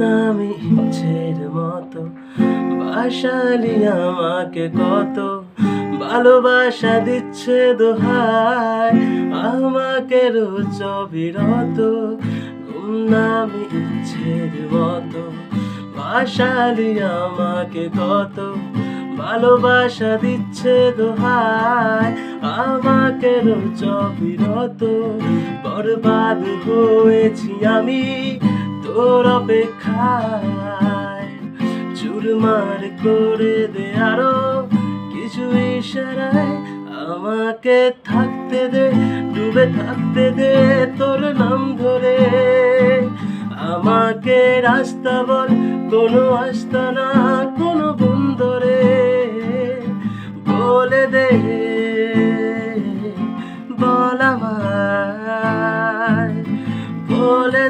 নামি ইচ্ছের মতো বাসালি আমাকে কত ভালোবাসা দিচ্ছে দোহাই আমাকে রোজ অবিরত নামি ইচ্ছের মতো বাসালি আমাকে কত ভালোবাসা দিচ্ছে দোহাই আমাকে রোজ অবিরত বরবাদ হয়েছি আমি তোর অপেক্ষায় চুরমার করে দে আরো কিছু ইশারায় আমাকে থাকতে দে ডুবে থাকতে দে তোর নাম ধরে আমাকে রাস্তা বল কোনো আস্তানা কোনো বন্দরে বলে দে বল আমায় বলে